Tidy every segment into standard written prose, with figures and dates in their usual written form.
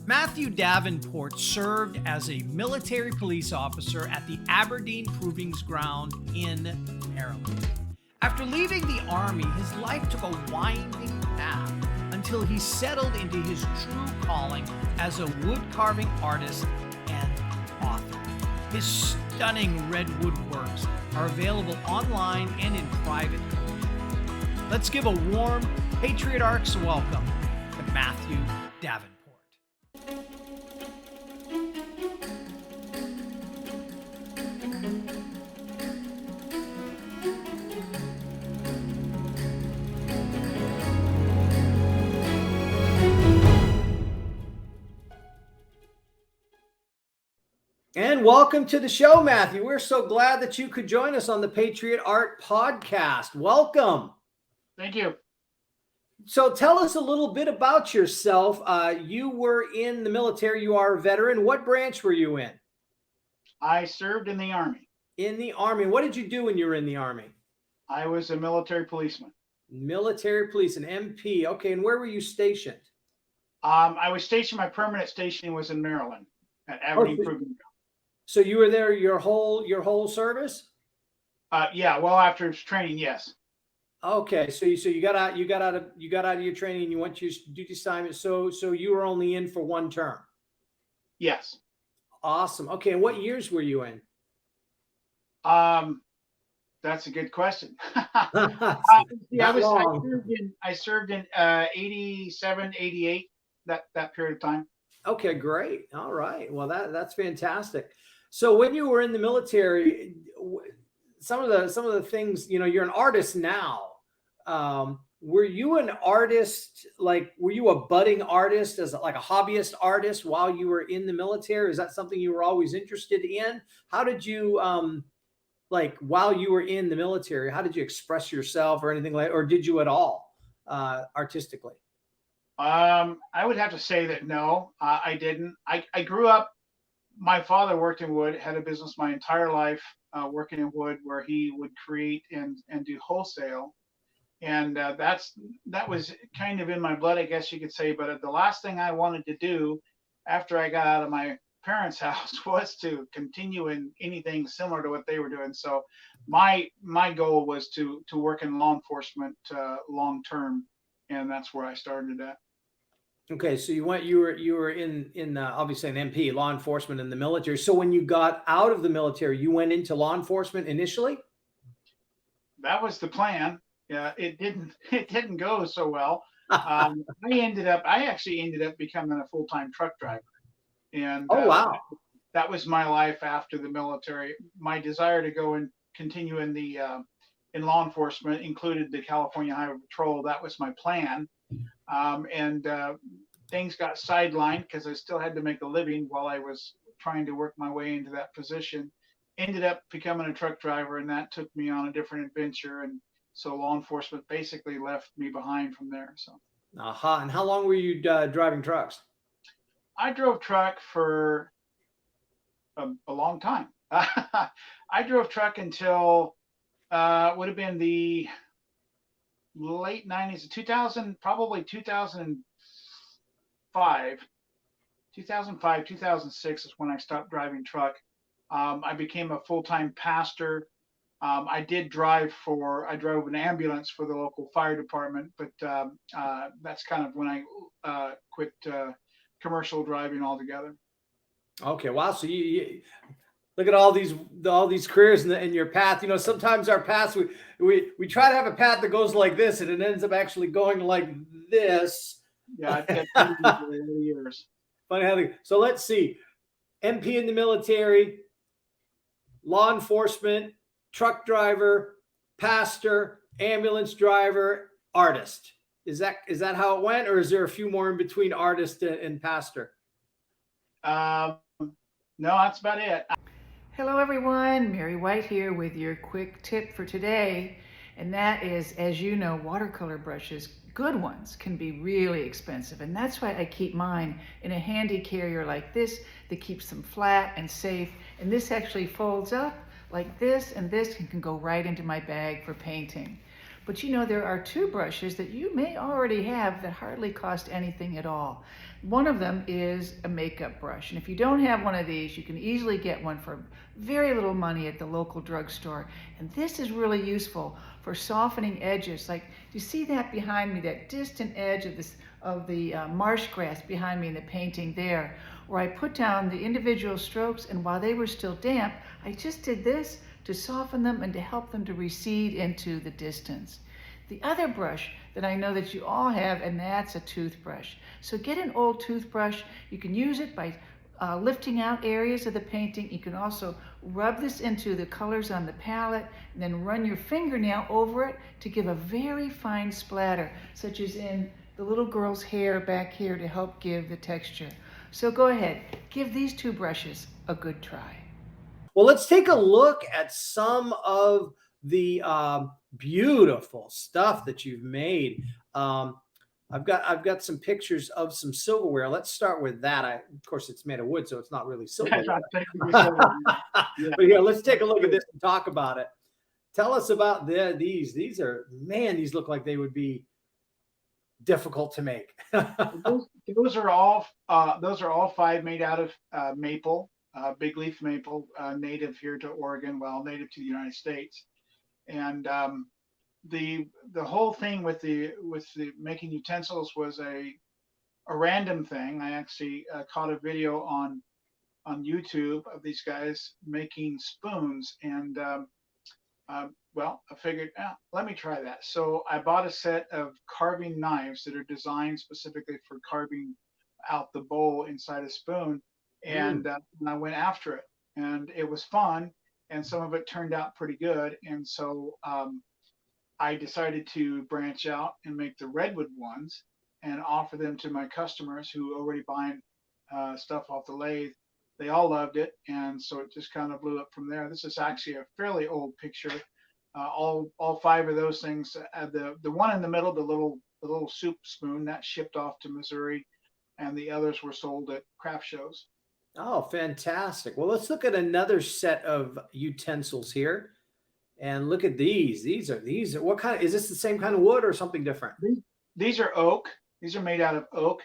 Matthew Davenport served as a military police officer at the Aberdeen Proving Grounds in Maryland. After leaving the Army, his life took a winding path until he settled into his true calling as a woodcarving artist and author. His stunning Redwood works are available online and in private collections. Let's give a warm Patriot Arcs welcome to Matthew Davenport. And welcome to the show, Matthew. We're so glad that you could join us on the Patriot Art Podcast. Welcome. Thank you. So tell us a little bit about yourself. You were in the military. You are a veteran. What branch were you in? I served in the Army. In the Army. What did you do when you were in the Army? I was a military policeman. Military police, an MP. Okay, and where were you stationed? I was stationed, my permanent stationing was in Maryland at Aberdeen Proving Grounds. So you were there your whole service? Yeah, well after training, yes. Okay, so you got out of your training and you went to your duty assignment. So you were only in for one term. Yes. Awesome. Okay, and what years were you in? That's a good question. Yeah, I served in 87, 88, that period of time. Okay, great. All right. Well, that's fantastic. So when you were in the military, some of the things, you're an artist now. Were you an artist, were you a budding artist as like a hobbyist artist while you were in the military? Is that something you were always interested in? How did you, while you were in the military, how did you express yourself or anything or did you at all, artistically? I would have to say that no, I didn't. I grew up, my father worked in wood, had a business my entire life, working in wood where he would create and do wholesale. And that was kind of in my blood, I guess you could say. But the last thing I wanted to do after I got out of my parents' house was to continue in anything similar to what they were doing. So my goal was to work in law enforcement long term, and that's where I started at. Okay, so you were in obviously an MP, law enforcement in the military. So when you got out of the military, you went into law enforcement initially? That was the plan. Yeah, it didn't go so well. I actually ended up becoming a full-time truck driver. And oh wow, that was my life after the military. My desire to go and continue in the in law enforcement included the California Highway Patrol. That was my plan. And things got sidelined because I still had to make a living while I was trying to work my way into that position. Ended up becoming a truck driver, and that took me on a different adventure. And so law enforcement basically left me behind from there. So. Aha. And how long were you driving trucks? I drove truck for a long time. I drove truck until would have been the late 90s, 2000, probably 2005, 2006 is when I stopped driving truck. I became a full-time pastor. I drove an ambulance for the local fire department, but that's kind of when I quit commercial driving altogether. Okay, wow. So you look at all these careers in your path. Sometimes our paths, we try to have a path that goes like this, and it ends up actually going like this. Yeah, it's years. Funny how so let's see. MP in the military, law enforcement, truck driver, pastor, ambulance driver, artist. Is that how it went, or is there a few more in between artist and pastor? No, that's about it. Hello everyone, Mary White here with your quick tip for today. And that is, as you know, watercolor brushes, good ones, can be really expensive. And that's why I keep mine in a handy carrier like this that keeps them flat and safe. And this actually folds up like this, and this can go right into my bag for painting. But you know, there are two brushes that you may already have that hardly cost anything at all. One of them is a makeup brush. And if you don't have one of these, you can easily get one for very little money at the local drugstore. And this is really useful for softening edges. Like, do you see that behind me, that distant edge of the marsh grass behind me in the painting there, where I put down the individual strokes, and while they were still damp, I just did this to soften them and to help them to recede into the distance. The other brush that I know that you all have, and that's a toothbrush. So get an old toothbrush. You can use it by lifting out areas of the painting. You can also rub this into the colors on the palette and then run your fingernail over it to give a very fine splatter, such as in the little girl's hair back here, to help give the texture. So go ahead, give these two brushes a good try. Well, let's take a look at some of the beautiful stuff that you've made. I've got some pictures of some silverware. Let's start with that. Of course, it's made of wood, so it's not really silverware. But here, let's take a look at this and talk about it. Tell us about these. These look like they would be difficult to make. those are all 5 made out of maple. Big leaf maple, native here to Oregon, well, native to the United States. And the whole thing with the making utensils was a random thing. I actually caught a video on YouTube of these guys making spoons, and well, I figured, let me try that. So I bought a set of carving knives that are designed specifically for carving out the bowl inside a spoon. And I went after it, and it was fun, and some of it turned out pretty good. And so I decided to branch out and make the Redwood ones and offer them to my customers who already buying stuff off the lathe. They all loved it, and so it just kind of blew up from there. This is actually a fairly old picture. All 5 of those things. The one in the middle, the little soup spoon, that shipped off to Missouri, and the others were sold at craft shows. Oh, fantastic. Well, let's look at another set of utensils here. And look at these. These are what kind of, is this the same kind of wood or something different? These are oak. These are made out of oak.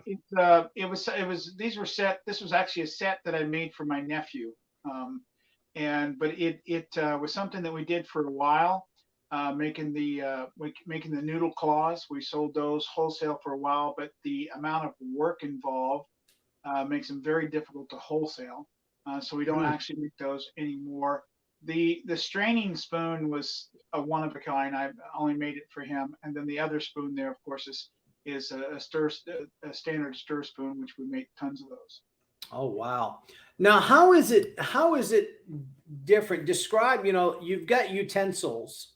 These were set. This was actually a set that I made for my nephew. But it was something that we did for a while, making the noodle claws. We sold those wholesale for a while, but the amount of work involved makes them very difficult to wholesale. So we don't actually make those anymore. The straining spoon was a one of a kind. I only made it for him, and then the other spoon there, of course, is a standard stir spoon, which we make tons of those. Oh wow! Now, how is it different? Describe. You've got utensils,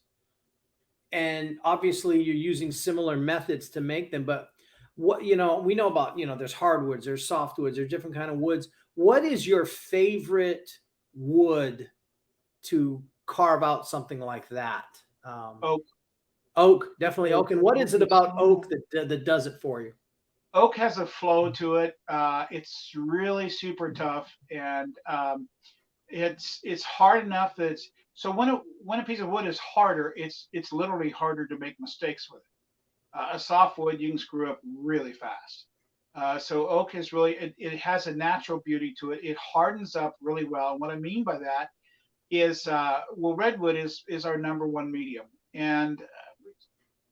and obviously you're using similar methods to make them, but we know about, there's hardwoods, there's softwoods, there's different kind of woods. What is your favorite wood to carve out something like that? Oak, definitely oak. And what is it about oak that does it for you? Oak has a flow to it. It's really super tough, and it's hard enough that so when a piece of wood is harder, it's literally harder to make mistakes with it. A softwood, you can screw up really fast. So oak is really, it has a natural beauty to it. It hardens up really well. And what I mean by that is, redwood is our #1 medium. And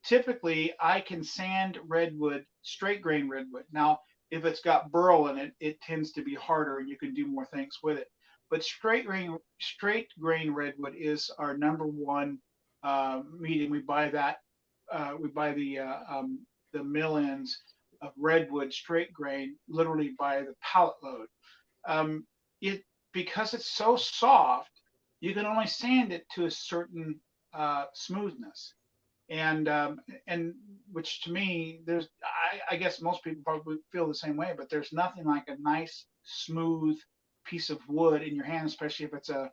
typically I can sand redwood, straight grain redwood. Now, if it's got burl in it, it tends to be harder and you can do more things with it. But straight grain redwood is our #1 medium. We buy that. We buy the mill ends of redwood straight grain literally by the pallet load. Because it's so soft, you can only sand it to a certain smoothness, and which to me, I guess most people probably feel the same way, but there's nothing like a nice smooth piece of wood in your hand, especially if it's a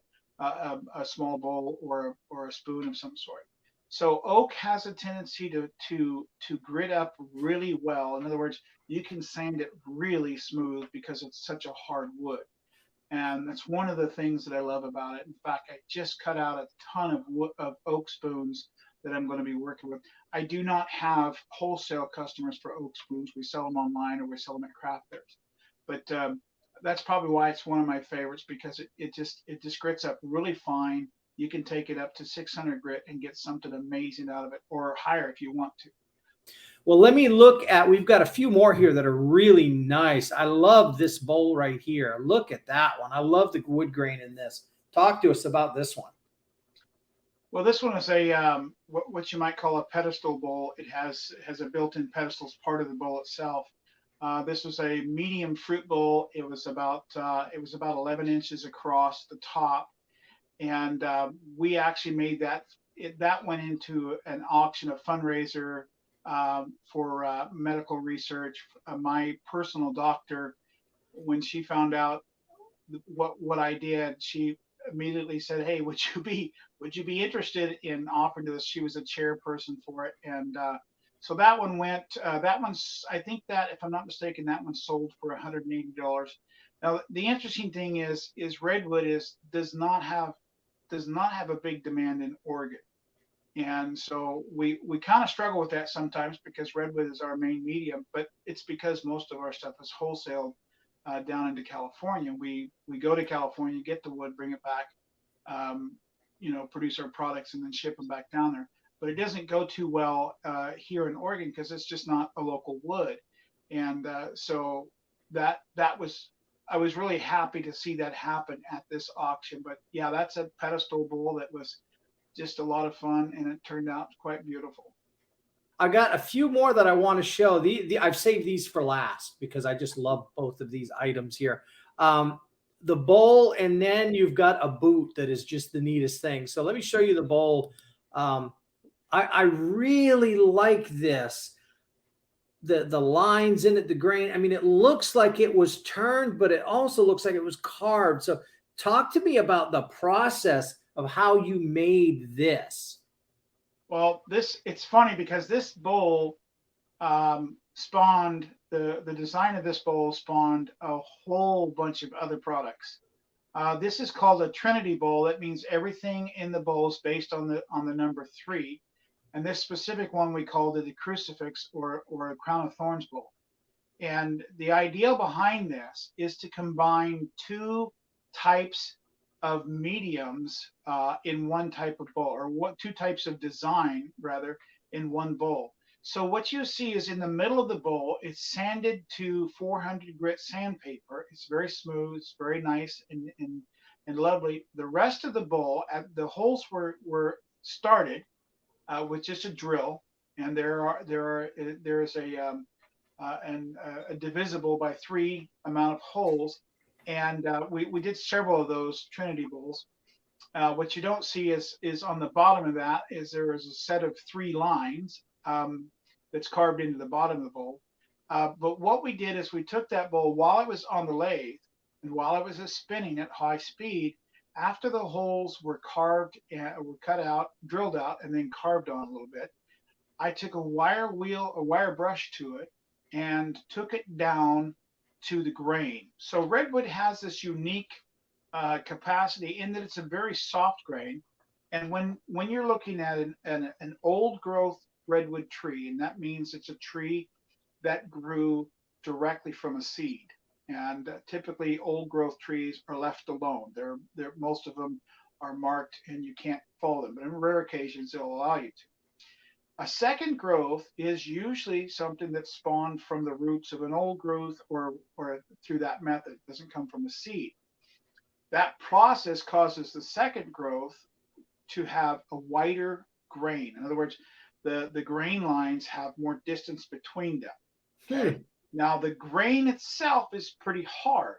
small bowl or a spoon of some sort. So oak has a tendency to grit up really well. In other words, you can sand it really smooth because it's such a hard wood. And that's one of the things that I love about it. In fact, I just cut out a ton of oak spoons that I'm going to be working with. I do not have wholesale customers for oak spruce. We sell them online or we sell them at craft fairs. But that's probably why it's one of my favorites, because it just grits up really fine. You can take it up to 600 grit and get something amazing out of it, or higher if you want to. Well, let me look at, we've got a few more here that are really nice. I love this bowl right here. Look at that one. I love the wood grain in this. Talk to us about this one. Well, this one is a what you might call a pedestal bowl. It has a built-in pedestal as part of the bowl itself. This was a medium fruit bowl. It was about 11 inches across the top, and we actually made that. That went into an auction, a fundraiser for medical research. My personal doctor, when she found out what I did, she immediately said, "Hey, would you be interested in offering to this?" She was a chairperson for it, and so that one went. That one's, I think that, if I'm not mistaken, that one sold for $180. Now, the interesting thing is Redwood does not have a big demand in Oregon, and so we kind of struggle with that sometimes because Redwood is our main medium, but it's because most of our stuff is wholesaled down into California. We go to California, get the wood, bring it back, produce our products, and then ship them back down there. But it doesn't go too well here in Oregon because it's just not a local wood. And so that was, I was really happy to see that happen at this auction. But yeah, that's a pedestal bowl that was just a lot of fun, and it turned out quite beautiful. I got a few more that I want to show. I've saved these for last because I just love both of these items here. The bowl, and then you've got a boot that is just the neatest thing. So let me show you the bowl. I really like this. The lines in it, the grain. I mean, it looks like it was turned, but it also looks like it was carved. So talk to me about the process of how you made this. Well, it's funny because this bowl spawned, the design of this bowl spawned a whole bunch of other products. This is called a Trinity bowl. That means everything in the bowl is based on the number 3. And this specific one we called it a crucifix or a crown of thorns bowl. And the idea behind this is to combine two types of mediums in one type of bowl, or two types of design rather in one bowl. So what you see is in the middle of the bowl, it's sanded to 400 grit sandpaper. It's very smooth, it's very nice and lovely. The rest of the bowl, the holes were started with just a drill, and there is a divisible by 3 amount of holes. And we did several of those Trinity bowls. What you don't see is on the bottom of that is there is a set of 3 lines that's carved into the bottom of the bowl. But what we did is we took that bowl while it was on the lathe and while it was spinning at high speed. After the holes were carved and were cut out, drilled out, and then carved on a little bit, I took a wire brush to it and took it down to the grain. So Redwood has this unique capacity in that it's a very soft grain. And when you're looking at an old growth redwood tree, and that means it's a tree that grew directly from a seed. And typically old growth trees are left alone. Most of them are marked and you can't follow them, but on rare occasions they'll allow you to. A second growth is usually something that's spawned from the roots of an old growth or through that method. It doesn't come from a seed. That process causes the second growth to have a whiter grain. In other words, the grain lines have more distance between them. Okay. Now the grain itself is pretty hard.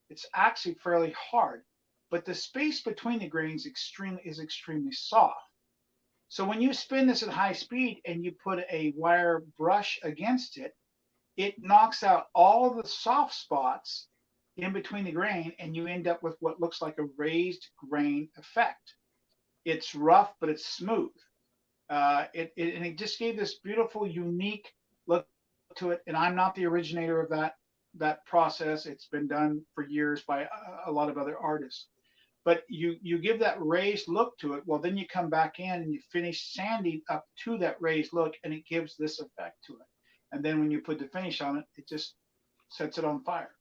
It's actually fairly hard, but the space between the grains is extremely soft. So when you spin this at high speed and you put a wire brush against it, it knocks out all the soft spots in between the grain, and you end up with what looks like a raised grain effect. It's rough, but it's smooth. And it just gave this beautiful, unique look to it. And I'm not the originator of that process. It's been done for years by a lot of other artists. but you give that raised look to it. Well, then you come back in and you finish sanding up to that raised look, and it gives this effect to it. And then when you put the finish on it, it just sets it on fire.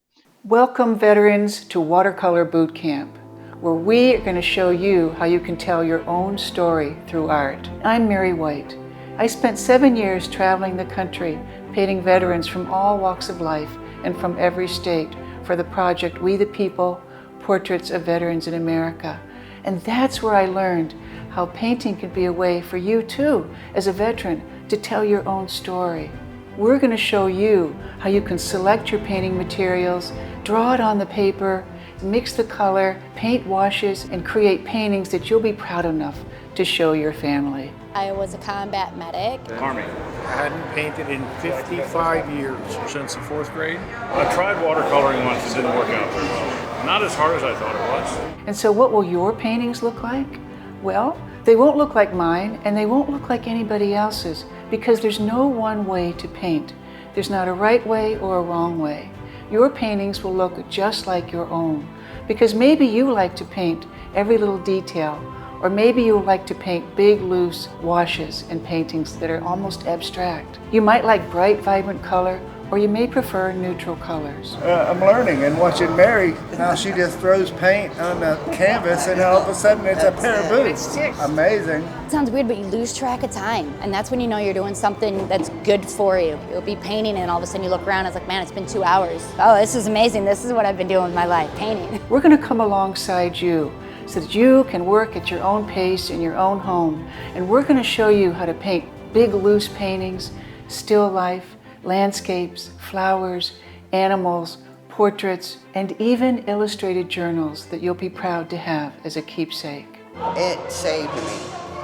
Welcome, veterans, to Watercolor Boot Camp, where we are going to show you how you can tell your own story through art. I'm Mary White. I spent 7 years traveling the country, painting veterans from all walks of life and from every state for the project We the People, Portraits of Veterans in America. And that's where I learned how painting can be a way for you too, as a veteran, to tell your own story. We're going to show you how you can select your painting materials, draw it on the paper, mix the color, paint washes, and create paintings that you'll be proud enough to show your family. I was a combat medic. Army. I hadn't painted in 55 years. Since the 4th grade? I tried watercoloring once, it didn't work out very well. Not as hard as I thought it was. And so what will your paintings look like? Well, they won't look like mine, and they won't look like anybody else's, because there's no one way to paint. There's not a right way or a wrong way. Your paintings will look just like your own, because maybe you like to paint every little detail, or maybe you like to paint big, loose washes and paintings that are almost abstract. You might like bright, vibrant color, or you may prefer neutral colors. I'm learning and watching Mary, how she just throws paint on the canvas and all of a sudden it's a pair of boots. Amazing. It sounds weird, but you lose track of time. And that's when you know you're doing something that's good for you. You'll be painting and all of a sudden you look around and it's like, man, it's been 2 hours. Oh, this is amazing. This is what I've been doing with my life, painting. We're going to come alongside you so that you can work at your own pace in your own home. And we're going to show you how to paint big, loose paintings, still life, landscapes, flowers, animals, portraits, and even illustrated journals that you'll be proud to have as a keepsake. It saved me.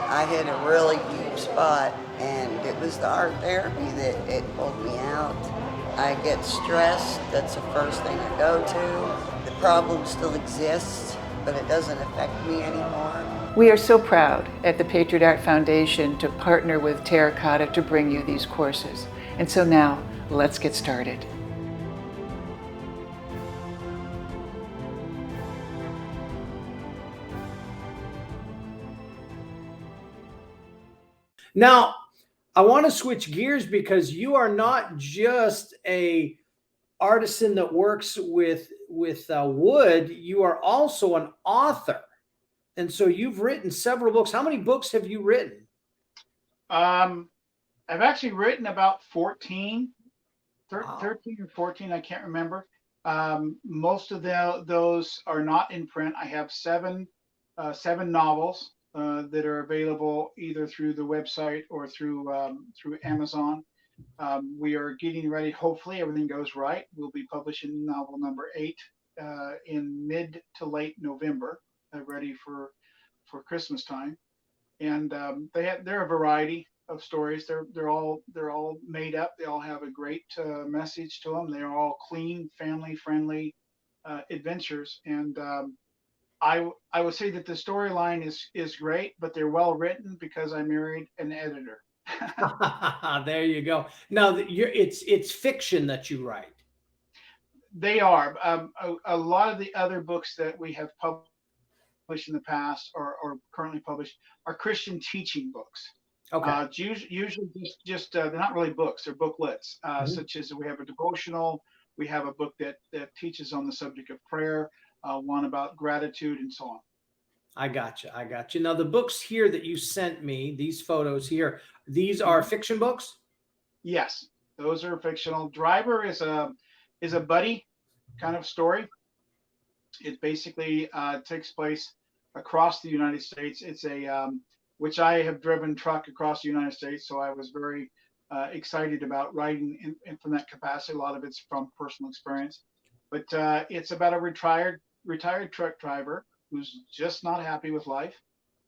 I hit a really deep spot, and it was the art therapy that it pulled me out. I get stressed, that's the first thing I go to. The problem still exists, but it doesn't affect me anymore. We are so proud at the Patriot Art Foundation to partner with Terracotta to bring you these courses. And so now, let's get started. Now, I want to switch gears because you are not just a artisan that works with wood. You are also an author, and so you've written several books. How many books have you written? I've actually written about 13 or 14, I can't remember. Most of those are not in print. I have seven novels that are available either through the website or through Amazon. We are getting ready. Hopefully, everything goes right. We'll be publishing novel number 8 in mid to late November, ready for Christmas time. And they're a variety of stories. They're all made up. They all have a great message to them. They're all clean, family-friendly adventures. And I would say that the storyline is great, but they're well written because I married an editor. There you go. Now it's fiction that you write. They are. A lot of the other books that we have published in the past or currently published are Christian teaching books. Okay. Usually just they're not really books, they're booklets, such as we have a devotional, we have a book that teaches on the subject of prayer, one about gratitude, and so on. I got you. Now, the books here that you sent me, these photos here, these are fiction books? Yes, those are fictional. Driver is a buddy kind of story. It basically takes place across the United States. It's which I have driven truck across the United States, so I was very excited about writing in from that capacity. A lot of it's from personal experience, but it's about a retired truck driver who's just not happy with life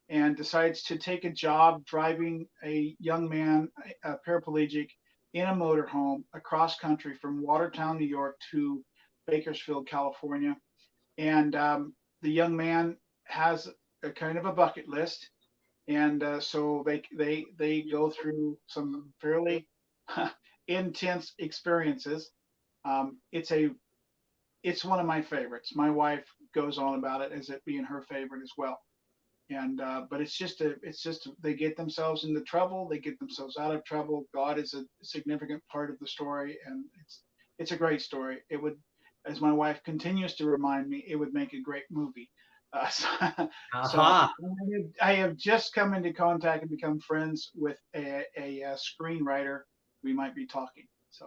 and decides to take a job driving a young man, a paraplegic, in a motorhome across country from Watertown, New York to Bakersfield, California. And the young man has a kind of a bucket list. And so they go through some fairly intense experiences. It's a it's one of my favorites. My wife goes on about it as it being her favorite as well. And but they get themselves into trouble, they get themselves out of trouble. God is a significant part of the story, and it's a great story. It would, as my wife continues to remind me, it would make a great movie. So, so Aha. I have just come into contact and become friends with a screenwriter. We might be talking. So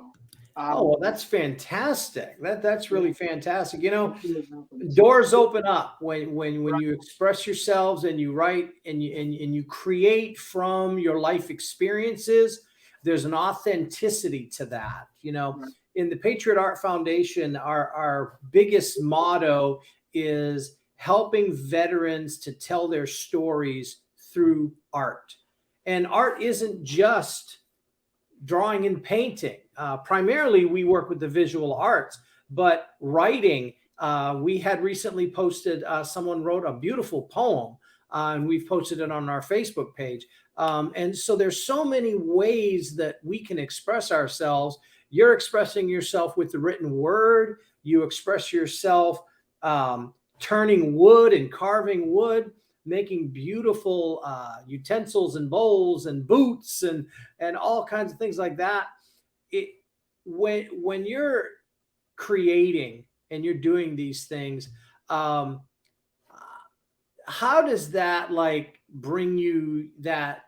Oh, um, well, that's fantastic. That's yeah, really fantastic. You know, hopefully it happens. doors open up when you express yourselves and you write and you create from your life experiences. There's an authenticity to that. You know, Right. in the Patriot Art Foundation, our biggest motto is helping veterans to tell their stories through art. And art isn't just drawing and painting. Primarily, we work with the visual arts, but writing. We had recently posted, someone wrote a beautiful poem, and we've posted it on our Facebook page. And so there's so many ways that we can express ourselves. You're expressing yourself with the written word. You express yourself turning wood and carving wood, making beautiful utensils and bowls and boots and all kinds of things like that. It when you're creating and you're doing these things, um, how does that like bring you that?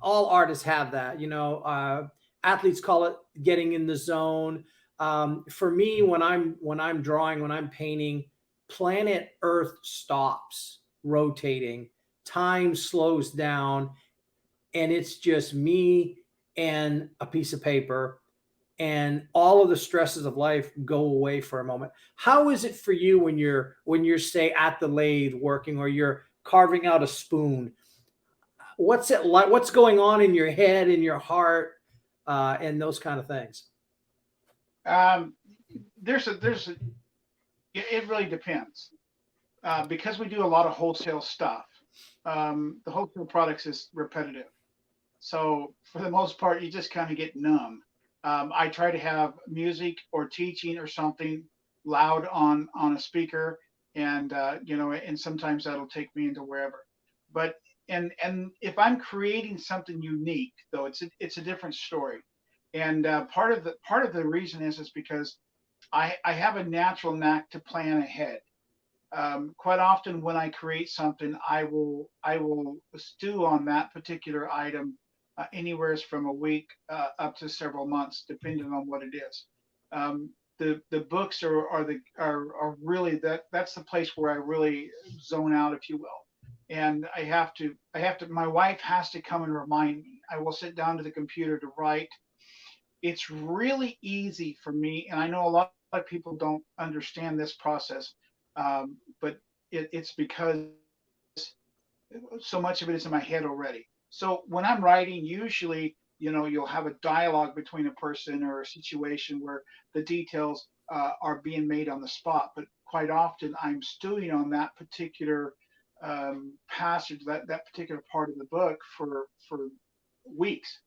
All artists have that, you know. Athletes call it getting in the zone. For me, when I'm drawing, when I'm painting, planet Earth stops rotating, time slows down, and it's just me and a piece of paper, and all of the stresses of life go away for a moment. How is it for you when you're say at the lathe working, or you're carving out a spoon? What's it like? What's going on in your head, in your heart, and those kind of things? Um, there's a, it really depends. Because we do a lot of wholesale stuff. The wholesale products is repetitive. So for the most part, you just kind of get numb. I try to have music or teaching or something loud on a speaker, and and sometimes that'll take me into wherever. But and if I'm creating something unique, though, it's a different story. And part of the reason is because I have a natural knack to plan ahead. Quite often when I create something, I will stew on that particular item anywhere from a week up to several months, depending on what it is. The books are really that's the place where I really zone out, if you will. And I have to my wife has to come and remind me. I will sit down to the computer to write. It's really easy for me, and I know a lot of people don't understand this process, but it's because so much of it is in my head already. So when I'm writing, usually, you'll have a dialogue between a person or a situation where the details are being made on the spot. But quite often, I'm stewing on that particular passage, that particular part of the book for weeks.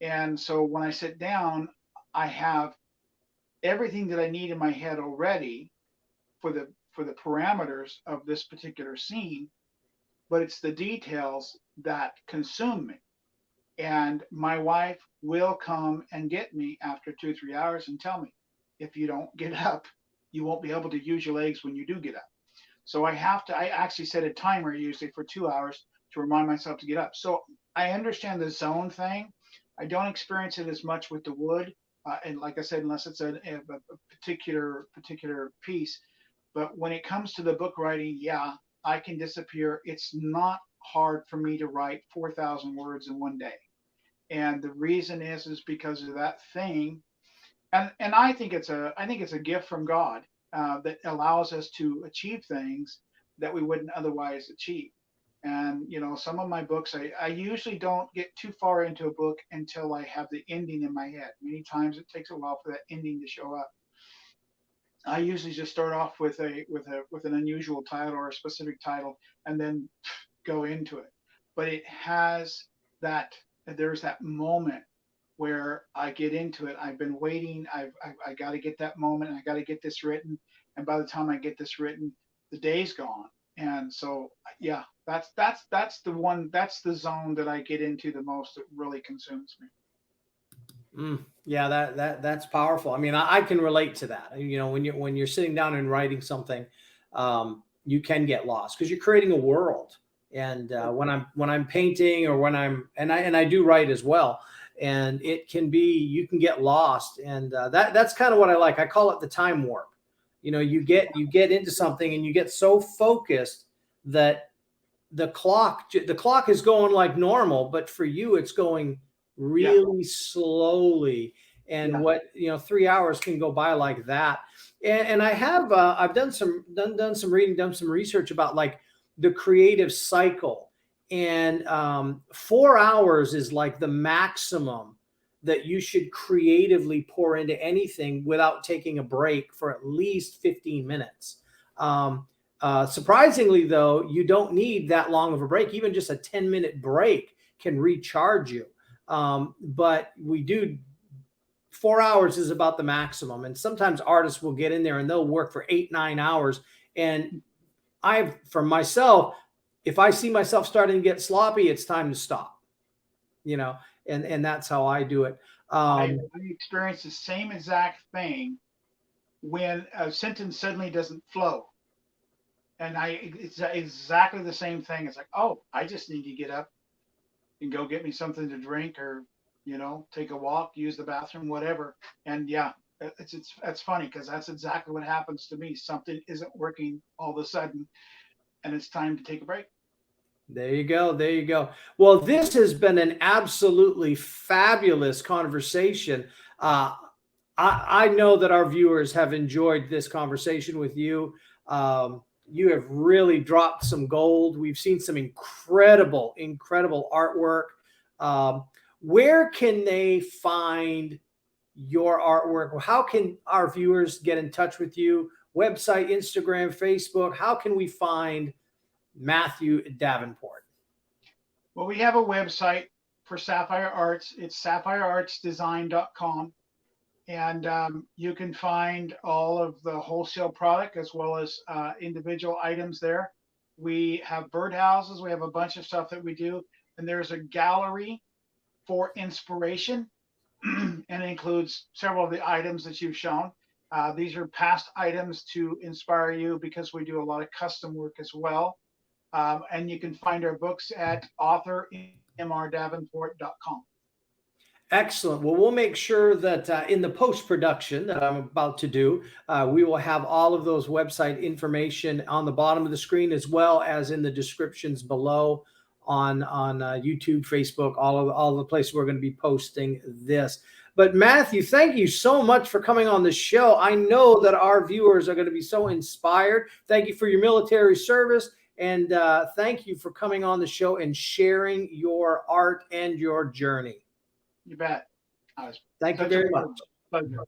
And so when I sit down, I have everything that I need in my head already for the parameters of this particular scene, but it's the details that consume me. And my wife will come and get me after 2 3 hours and tell me, if you don't get up, you won't be able to use your legs when you do get up. So I actually set a timer usually for 2 hours to remind myself to get up. So I understand the zone thing. I don't experience it as much with the wood. And like I said, unless it's a particular piece. But when it comes to the book writing, yeah, I can disappear. It's not hard for me to write 4,000 words in one day. And the reason is because of that thing. And I think it's a gift from God that allows us to achieve things that we wouldn't otherwise achieve. And some of my books, I usually don't get too far into a book until I have the ending in my head. Many times it takes a while for that ending to show up. I usually just start off with an unusual title or a specific title, and then go into it. But it has that there's that moment where I get into it. I've been waiting. I got to get that moment. I got to get this written. And by the time I get this written, the day's gone. And so, yeah, that's the one. That's the zone that I get into the most. That really consumes me. Yeah, that's powerful. I mean, I can relate to that. You know, when you're sitting down and writing something, you can get lost because you're creating a world. And when I'm painting or when and I do write as well, and it can be, you can get lost, and that's kind of what I like. I call it the time warp. You know, you get into something and you get so focused that the clock is going like normal, but for you it's going really slowly. And 3 hours can go by like that. And I have I've done some reading, done some research about like the creative cycle, and 4 hours is like the maximum that you should creatively pour into anything without taking a break for at least 15 minutes. Surprisingly, though, you don't need that long of a break. Even just a 10-minute break can recharge you. But we do, 4 hours is about the maximum. And sometimes artists will get in there and they'll work for 8-9 hours. And for myself, if I see myself starting to get sloppy, it's time to stop, you know, and that's how I do it. I experience the same exact thing when a sentence suddenly doesn't flow. And it's exactly the same thing. It's like, oh, I just need to get up and go get me something to drink, or, you know, take a walk, use the bathroom, whatever. And yeah, it's funny because that's exactly what happens to me. Something isn't working all of a sudden, and it's time to take a break. There you go. There you go. Well, this has been an absolutely fabulous conversation. I know that our viewers have enjoyed this conversation with you. You have really dropped some gold. We've seen some incredible artwork. Where can they find your artwork? How can our viewers get in touch with you? Website, Instagram, Facebook. How can we find Matthew Davenport? Well, we have a website for Sapphire Arts. It's sapphireartsdesign.com. And you can find all of the wholesale product as well as individual items there. We have birdhouses. We have a bunch of stuff that we do. And there's a gallery for inspiration, and it includes several of the items that you've shown. These are past items to inspire you because we do a lot of custom work as well. And you can find our books at authormrdavenport.com. Excellent. Well, we'll make sure that in the post-production that I'm about to do, we will have all of those website information on the bottom of the screen, as well as in the descriptions below on YouTube, Facebook, all of the places we're going to be posting this. But Matthew, thank you so much for coming on the show. I know that our viewers are going to be so inspired. Thank you for your military service. And thank you for coming on the show and sharing your art and your journey. You bet. Thank you very much. Pleasure.